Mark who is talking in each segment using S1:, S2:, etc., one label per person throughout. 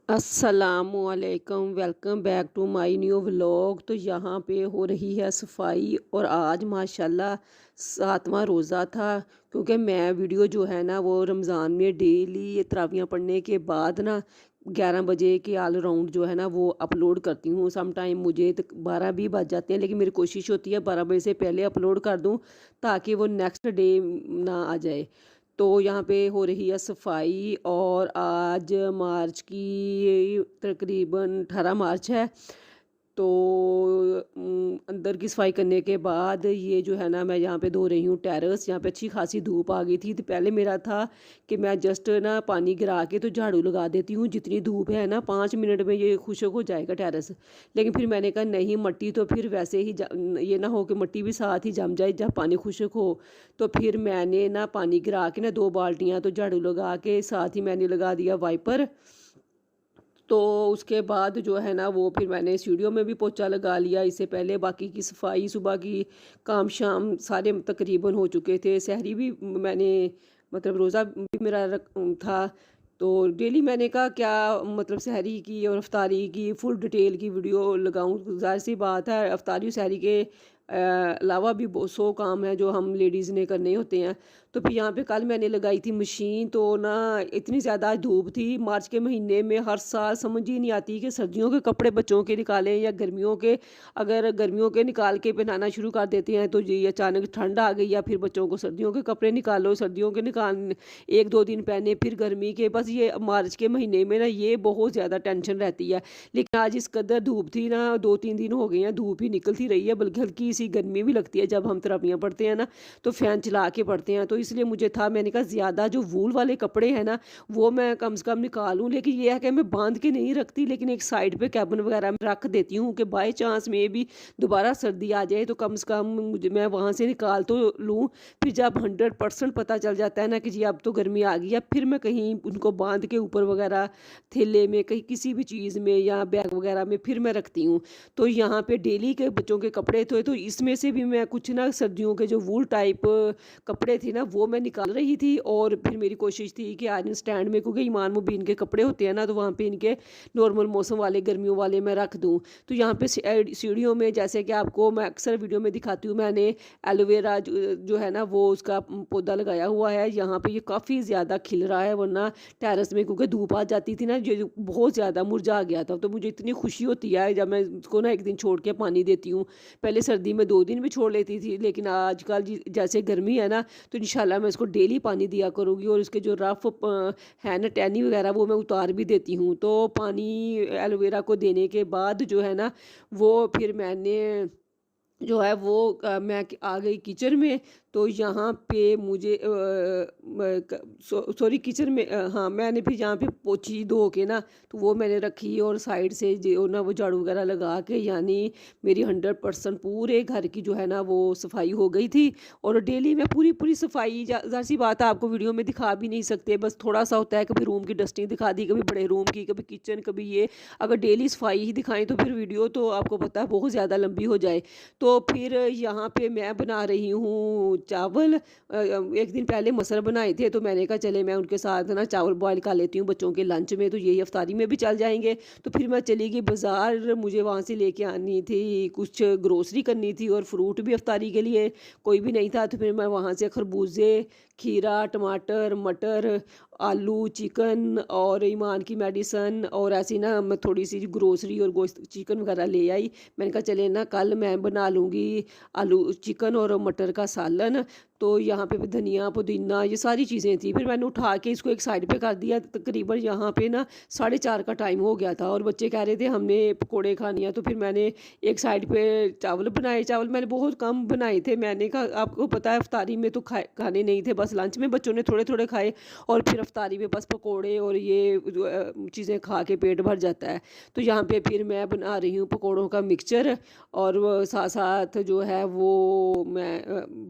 S1: अस्सलामुअलैकुम, welcome back to my new vlog. तो यहाँ पे हो रही है सफाई और आज माशाल्लाह 7वां रोज़ा था। क्योंकि मैं वीडियो जो है ना वो रमज़ान में डेली ये तरावियाँ पढ़ने के बाद ना 11 बजे के ऑल राउंड जो है ना वो अपलोड करती हूँ। सम टाइम मुझे तक 12 भी बज जाते हैं, लेकिन मेरी कोशिश होती है 12 बजे से पहले अपलोड कर दूँ ताकि वो नेक्स्ट डे ना आ जाए। तो यहाँ पे हो रही है सफाई और आज मार्च की तकरीबन 18 मार्च है। तो अंदर की सफाई करने के बाद ये जो है ना मैं यहाँ पे धो रही हूँ टेरेस। यहाँ पे अच्छी खासी धूप आ गई थी, तो पहले मेरा था कि मैं जस्ट ना पानी गिरा के तो झाड़ू लगा देती हूँ। जितनी धूप है ना 5 मिनट में ये खुशक हो जाएगा टेरेस। लेकिन फिर मैंने कहा नहीं, मट्टी तो फिर वैसे ही ये ना हो कि मट्टी भी साथ ही जम जाए जब पानी खुशक हो। तो फिर मैंने ना पानी गिरा के ना 2 बाल्टियाँ तो झाड़ू लगा के साथ ही मैंने लगा दिया वाइपर। तो उसके बाद जो है ना वो फिर मैंने स्टूडियो में भी पोछा लगा लिया। इससे पहले बाकी की सफाई सुबह की काम शाम सारे तकरीबन हो चुके थे। सहरी भी मैंने मतलब रोज़ा भी मेरा था। तो डेली मैंने कहा क्या मतलब सहरी की और अफ्तारी की फुल डिटेल की वीडियो लगाऊं। ज़ाहिर सी बात है अफ्तारी और सहरी के अलावा भी 100 काम है जो हम लेडीज़ ने करने होते हैं। तो फिर यहाँ पे कल मैंने लगाई थी मशीन, तो ना इतनी ज़्यादा धूप थी। मार्च के महीने में हर साल समझ ही नहीं आती कि सर्दियों के कपड़े बच्चों के निकालें या गर्मियों के। अगर गर्मियों के निकाल के पहनाना शुरू कर देते हैं तो ये अचानक ठंड आ गई, या फिर बच्चों को सर्दियों के कपड़े निकालो, सर्दियों के निकाल 1-2 दिन पहने फिर गर्मी के। बस ये मार्च के महीने में ना ये बहुत ज़्यादा टेंशन रहती है। लेकिन आज इस कदर धूप थी ना, 2-3 दिन हो गए हैं धूप ही निकलती रही है, बल्कि हल्की सी गर्मी भी लगती है जब हम तरावियाँ पढ़ते हैं ना तो फ़ैन चला के पढ़ते हैं। तो इसलिए मुझे था, मैंने कहा ज़्यादा जो वूल वाले कपड़े हैं ना वो मैं कम से कम निकालूं। लेकिन ये है कि मैं बांध के नहीं रखती, लेकिन एक साइड पे कैबिन वगैरह में रख देती हूँ कि बाई चांस में भी दोबारा सर्दी आ जाए तो कम से कम मुझे मैं वहाँ से निकाल तो लूँ। फिर जब 100% पता चल जाता है ना कि जी अब तो गर्मी आ गई है, फिर मैं कहीं उनको बांध के ऊपर वगैरह थैले में कहीं किसी भी चीज़ में या बैग वगैरह में फिर मैं रखती हूँ। तो यहाँ पे डेली के बच्चों के कपड़े थे, तो इसमें से भी मैं कुछ ना सर्दियों के जो वूल टाइप कपड़े थे ना वो मैं निकाल रही थी। और फिर मेरी कोशिश थी कि आज स्टैंड में, क्योंकि ईमान मुबीन के कपड़े होते हैं ना तो वहाँ पे इनके नॉर्मल मौसम वाले गर्मियों वाले मैं रख दूँ। तो यहाँ पे सीढ़ियों में जैसे कि आपको मैं अक्सर वीडियो में दिखाती हूँ, मैंने एलोवेरा जो है ना वो उसका पौधा लगाया हुआ है। यहाँ पे ये काफ़ी ज़्यादा खिल रहा है, वरना टेरेस में क्योंकि धूप आ जाती थी ना ये बहुत ज़्यादा मुरझा गया था। तो मुझे इतनी खुशी होती है जब मैं उसको ना एक दिन छोड़ के पानी देती हूँ। पहले सर्दी में 2 दिन भी छोड़ लेती थी, लेकिन आजकल जैसे गर्मी है ना तो इंशाल्लाह मैं इसको डेली पानी दिया करूँगी। और इसके जो रफ है ना टहनी वगैरह वो मैं उतार भी देती हूँ। तो पानी एलोवेरा को देने के बाद जो है ना वो फिर मैंने जो है वो मैं आ गई किचन में। तो यहाँ पे मुझे सॉरी किचन में हाँ मैंने फिर यहाँ पे पोछी धो के ना तो वो मैंने रखी और साइड से जो ना वो झाड़ू वगैरह लगा के, यानी मेरी 100% पूरे घर की जो है ना वो सफाई हो गई थी। और डेली मैं पूरी पूरी सफाई, ज़ाहिर सी बात है आपको वीडियो में दिखा भी नहीं सकते, बस थोड़ा सा होता है कभी रूम की डस्टिंग दिखा दी, कभी बड़े रूम की, कभी किचन, कभी ये। अगर डेली सफाई ही दिखाएं तो फिर वीडियो तो आपको पता है बहुत ज़्यादा लंबी हो जाए। तो फिर यहाँ पे मैं बना रही हूँ चावल। एक दिन पहले मसर बनाए थे तो मैंने कहा चले मैं उनके साथ ना चावल बॉयल कर लेती हूँ बच्चों के लंच में, तो यही अफ्तारी में भी चल जाएंगे। तो फिर मैं चली गई बाज़ार, मुझे वहाँ से लेके आनी थी, कुछ ग्रोसरी करनी थी और फ्रूट भी अफ्तारी के लिए कोई भी नहीं था। तो फिर मैं वहाँ से खरबूजे, खीरा, टमाटर, मटर, आलू, चिकन और ईमान की मेडिसन और ऐसी ना मैं थोड़ी सी ग्रोसरी और गोश्त चिकन वगैरह ले आई। मैंने कहा चले ना कल मैं बना लूँगी आलू चिकन और मटर का सालन। तो यहाँ पे धनिया पुदीना ये सारी चीज़ें थी। फिर मैंने उठा के इसको एक साइड पे कर दिया। तकरीबन यहाँ पे ना 4:30 का टाइम हो गया था और बच्चे कह रहे थे हमने पकौड़े खानी है। तो फिर मैंने एक साइड पे चावल बनाए। चावल मैंने बहुत कम बनाए थे, मैंने कहा आपको पता है अफ्तारी में तो खाने नहीं थे, बस लंच में बच्चों ने थोड़े थोड़े खाए और फिर अफ्तारी में बस पकौड़े और ये चीज़ें खा के पेट भर जाता है। तो यहाँ पे फिर मैं बना रही हूँ पकौड़ों का मिक्सचर और साथ साथ जो है वो मैं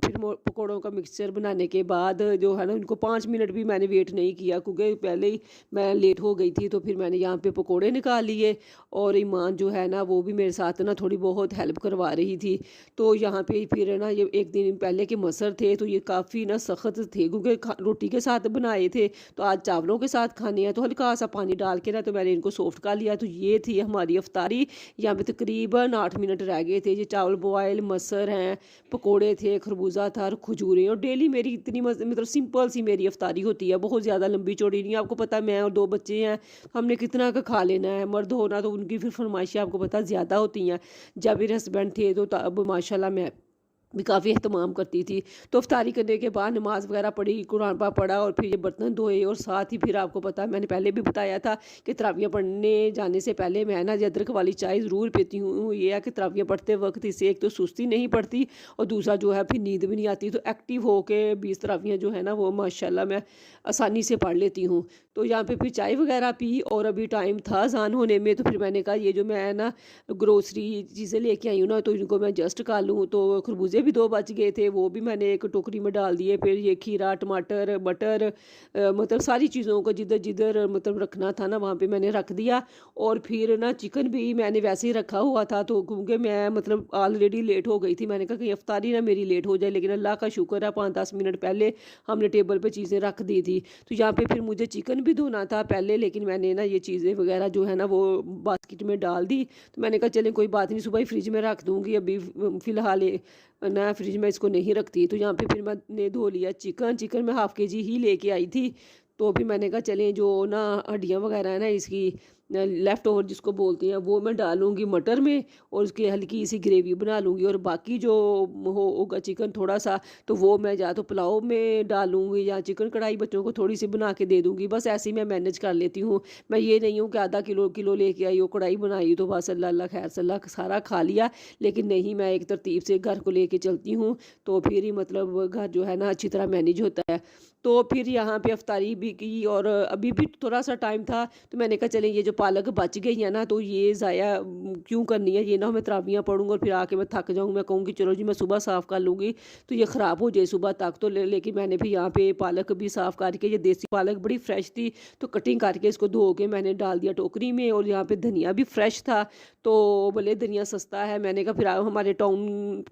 S1: फिर पकौड़ों मसालों का मिक्सचर बनाने के बाद जो है ना, इनको 5 मिनट भी मैंने वेट नहीं किया क्योंकि पहले ही मैं लेट हो गई थी। तो फिर मैंने यहाँ पे पकोड़े निकाल लिए और ईमान जो है ना वो भी मेरे साथ ना थोड़ी बहुत हेल्प करवा रही थी। तो यहाँ पे फिर ना ये एक दिन पहले के मसर थे, तो ये काफ़ी ना सख्त थे क्योंकि रोटी के साथ बनाए थे। तो आज चावलों के साथ खाने हैं, तो हल्का सा पानी डाल के ना तो मैंने इनको सॉफ्ट कर लिया। तो ये थी हमारी अफ्तारी। यहाँ पे तकरीबन 8 मिनट रह गए थे। ये चावल बॉयल, मसर हैं, पकोड़े थे, खरबूजा था और खजूरें। और डेली मेरी इतनी मतलब सिंपल सी मेरी अफ्तारी होती है, बहुत ज़्यादा लंबी चौड़ी नहीं। आपको पता है मैं और 2 बच्चे हैं, हमने कितना का खा लेना है। मर्द होना तो उनकी फिर फरमाइशें आपको पता ज़्यादा होती हैं। जब मेरे हस्बैंड थे तो तब माशाल्लाह मैं भी काफ़ी एहतमाम करती थी। तो इफ्तारी करने के बाद नमाज़ वगैरह पढ़ी, कुरान पाक पढ़ा और फिर ये बर्तन धोए। और साथ ही फिर आपको पता है मैंने पहले भी बताया था कि तरावियाँ पढ़ने जाने से पहले मैं ना अदरक वाली चाय ज़रूर पीती हूँ। ये है कि तरावियाँ पढ़ते वक्त इससे एक तो सुस्ती नहीं पड़ती और दूसरा जो है फिर नींद भी नहीं आती। तो एक्टिव होके 20 तरावियाँ जो है ना वो माशाल्लाह मैं आसानी से पढ़ लेती हूँ। तो यहाँ पे फिर चाय वगैरह पी और अभी टाइम था अज़ान होने में। तो फिर मैंने कहा ये जो मैं ना ग्रोसरी चीज़ें लेके आई हूँ ना, तो इनको मैं जस्ट कर लूँ। तो खरबूजे भी 2 बच गए थे, वो भी मैंने एक टोकरी में डाल दिए। फिर ये खीरा, टमाटर, मटर, मतलब सारी चीज़ों को जिधर जिधर मतलब रखना था ना वहाँ पे मैंने रख दिया। और फिर ना चिकन भी मैंने वैसे ही रखा हुआ था, तो क्योंकि मैं मतलब ऑलरेडी लेट हो गई थी, मैंने कहा कि इफ्तारी ना मेरी लेट हो जाए। लेकिन अल्लाह का शुक्र है 5-10 मिनट पहले हमने टेबल पे चीज़ें रख दी थी। तो यहाँ पे फिर मुझे चिकन भी धोना था पहले, लेकिन मैंने ना ये चीज़ें वगैरह जो है ना वो बास्केट में डाल दी। तो मैंने कहा चलें कोई बात नहीं, सुबह ही फ्रिज में रख दूँगी, अभी फ़िलहाल ना फ्रिज में इसको नहीं रखती। तो यहाँ पे फिर मैंने धो लिया चिकन। चिकन मैं हाफ़ केजी ही लेके आई थी। तो फिर मैंने कहा चलें जो ना हड्डियाँ वगैरह है ना इसकी लेफ़्ट ओवर जिसको बोलते हैं, वो मैं डालूँगी मटर में और उसकी हल्की सी ग्रेवी बना लूँगी। और बाकी जो होगा चिकन थोड़ा सा, तो वो मैं या तो पुलाव में डालूँगी या चिकन कढ़ाई बच्चों को थोड़ी सी बना के दे दूँगी। बस ऐसे ही मैं मैनेज कर लेती हूँ। मैं ये नहीं हूँ कि आधा किलो लेके आई हो, कढ़ाई बनाई तो बस अल्लाह अल्लाह खैर सल्ला सारा खा लिया। लेकिन नहीं, मैं एक तरतीब से घर को लेके चलती हूँ, तो फिर ही मतलब घर जो है ना अच्छी तरह मैनेज होता है। तो फिर यहाँ पे अफ्तारी भी की और अभी भी थोड़ा सा टाइम था। तो मैंने कहा चलें ये जो पालक बच गई है ना, तो ये ज़ाया क्यों करनी है, ये ना मैं तरावियाँ पढ़ूँगी और फिर आके मैं थक जाऊँ, मैं कहूँगी चलो जी मैं सुबह साफ़ कर लूँगी तो ये ख़राब हो जाए सुबह तक। तो लेकिन मैंने फिर यहाँ पे पालक भी साफ़ करके, ये देसी पालक बड़ी फ्रेश थी, तो कटिंग करके इसको धो के मैंने डाल दिया टोकरी में। और यहाँ पे धनिया भी फ्रेश था, तो भले धनिया सस्ता है, मैंने कहा फिर हमारे टाउन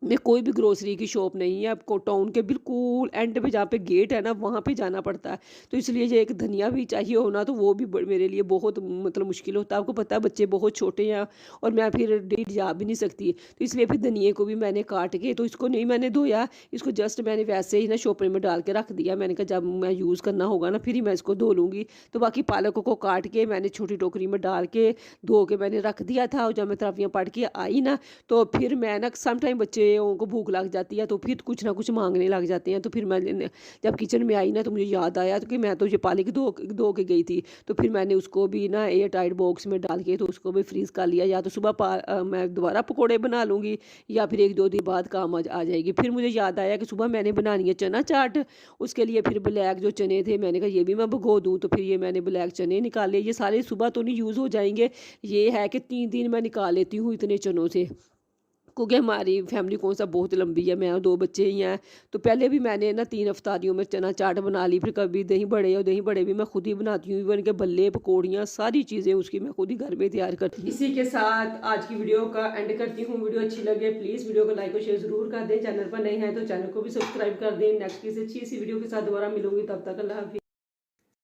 S1: में कोई भी ग्रोसरी की शॉप नहीं है। आपको टाउन के बिल्कुल एंड पे जहाँ पे गेट है ना वहाँ पे जाना पड़ता है। तो इसलिए ये एक धनिया भी चाहिए होना, तो वो भी मेरे लिए बहुत मतलब मुश्किल होता है। आपको पता है बच्चे बहुत छोटे हैं और मैं फिर डेली जा भी नहीं सकती। तो इसलिए फिर धनिए को भी मैंने काट के, तो इसको नहीं मैंने धोया, इसको जस्ट मैंने वैसे ही ना शॉपर में डाल के रख दिया। मैंने कहा जब मैं यूज़ करना होगा ना फिर ही मैं इसको धो लूँगी। तो बाकी पालक को काट के मैंने छोटी टोकरी में डाल के धो के मैंने रख दिया था। और जब मैं तरावियाँ पढ़ के आई ना, तो फिर मैं ना समटाइम बच्चों को भूख लग जाती है तो फिर कुछ ना कुछ मांगने लग जाते हैं। तो फिर मैं जब किचन में आई ना, तो मुझे याद आया तो कि मैं तो ये पालक धो के गई थी। तो फिर मैंने उसको भी ना एयर टाइट बॉक्स में डाल के तो उसको भी फ्रीज़ कर लिया। या तो सुबह मैं दोबारा पकोड़े बना लूँगी या फिर 1-2 दिन बाद काम आ जाएगी। फिर मुझे याद आया कि सुबह मैंने बनानी है चना चाट, उसके लिए फिर ब्लैक जो चने थे मैंने कहा ये भी मैं भिगो दूँ। तो फिर ये मैंने ब्लैक चने निकाले। ये सारे सुबह तो नहीं यूज़ हो जाएंगे, ये है कि 3 दिन मैं निकाल लेती हूँ इतने चनों से, क्योंकि हमारी फैमिली कौन सा बहुत लंबी है, मैं और 2 बच्चे ही हैं। तो पहले भी मैंने ना 3 अफ्तारियों में चना चाट बना ली, फिर कभी दही बड़े, और दही बड़े भी मैं खुद ही बनाती हूँ। इवन के भल्ले, पकौड़ियाँ, सारी चीज़ें उसकी मैं खुद ही घर में तैयार करती हूँ। इसी के साथ आज की वीडियो का एंड करती हूँ। वीडियो अच्छी लगे प्लीज़ वीडियो को लाइक और शेयर ज़रूर कर दें। चैनल पर नए हैं तो चैनल को भी सब्सक्राइब कर दें। नेक्स्ट किसी अच्छी सी वीडियो के साथ दोबारा मिलूंगी, तब तक अल्लाह हाफिज़।